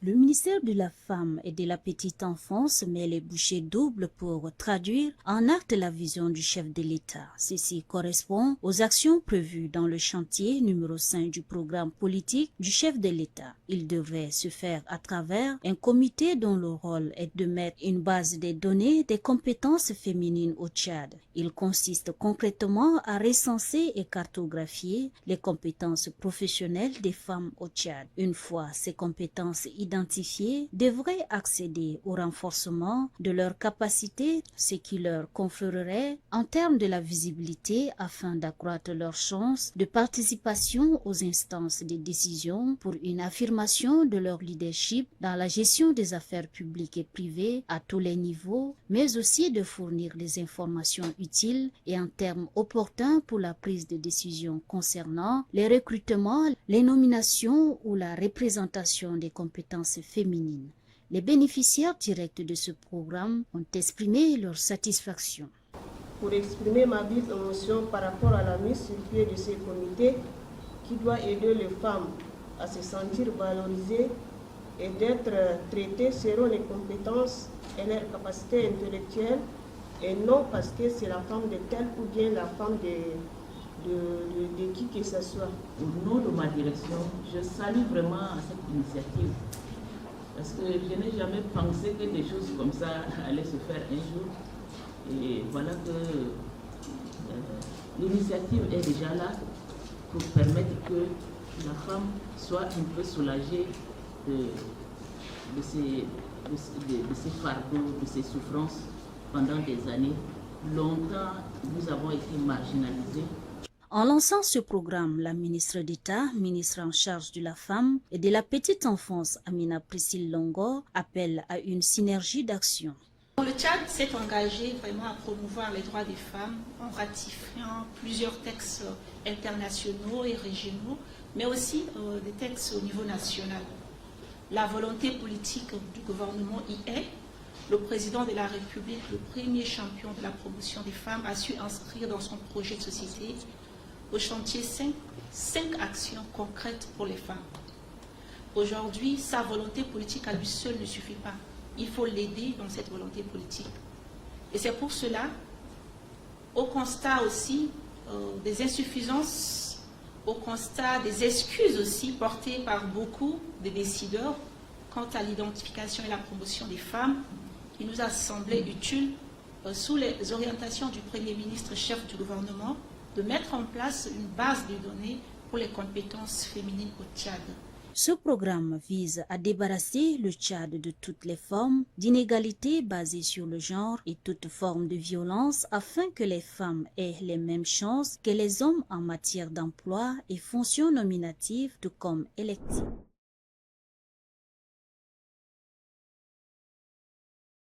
Le ministère de la Femme et de la Petite Enfance met les bouchées doubles pour traduire en acte la vision du chef de l'État. Ceci correspond aux actions prévues dans le chantier numéro 5 du programme politique du chef de l'État. Il devrait se faire à travers un comité dont le rôle est de mettre une base de données des compétences féminines au Tchad. Il consiste concrètement à recenser et cartographier les compétences professionnelles des femmes au Tchad. Une fois ces compétences identifiées, devraient accéder au renforcement de leurs capacités, ce qui leur conférerait en termes de la visibilité afin d'accroître leurs chances de participation aux instances de décision pour une affirmation de leur leadership dans la gestion des affaires publiques et privées à tous les niveaux, mais aussi de fournir les informations utiles et en termes opportuns pour la prise de décision concernant les recrutements, les nominations ou la représentation des compétences féminines. Les bénéficiaires directs de ce programme ont exprimé leur satisfaction. Pour exprimer ma vive émotion par rapport à la mise sur pied de ces comités qui doit aider les femmes à se sentir valorisées et d'être traitées selon les compétences et leurs capacités intellectuelles et non parce que c'est la femme de tel ou bien la femme de qui que ce soit. Au nom de ma direction, je salue vraiment cette initiative parce que je n'ai jamais pensé que des choses comme ça allaient se faire un jour. Et voilà que l'initiative est déjà là pour permettre que la femme soit un peu soulagée de ses fardeaux, de ses souffrances pendant des années. Longtemps, nous avons été marginalisés. En lançant ce programme, la ministre d'État, ministre en charge de la femme et de la petite enfance, Amina Priscille Longo, appelle à une synergie d'action. Le Tchad s'est engagé vraiment à promouvoir les droits des femmes en ratifiant plusieurs textes internationaux et régionaux, mais aussi des textes au niveau national. La volonté politique du gouvernement y est. Le président de la République, le premier champion de la promotion des femmes, a su inscrire dans son projet de société au chantier 5 actions concrètes pour les femmes. Aujourd'hui, sa volonté politique à lui seul ne suffit pas. Il faut l'aider dans cette volonté politique. Et c'est pour cela, au constat aussi des insuffisances, au constat des excuses aussi portées par beaucoup de décideurs quant à l'identification et la promotion des femmes, il nous a semblé utile, sous les orientations du Premier ministre chef du gouvernement, de mettre en place une base de données pour les compétences féminines au Tchad. Ce programme vise à débarrasser le Tchad de toutes les formes d'inégalités basées sur le genre et toute forme de violence afin que les femmes aient les mêmes chances que les hommes en matière d'emploi et fonctions nominatives tout comme électives.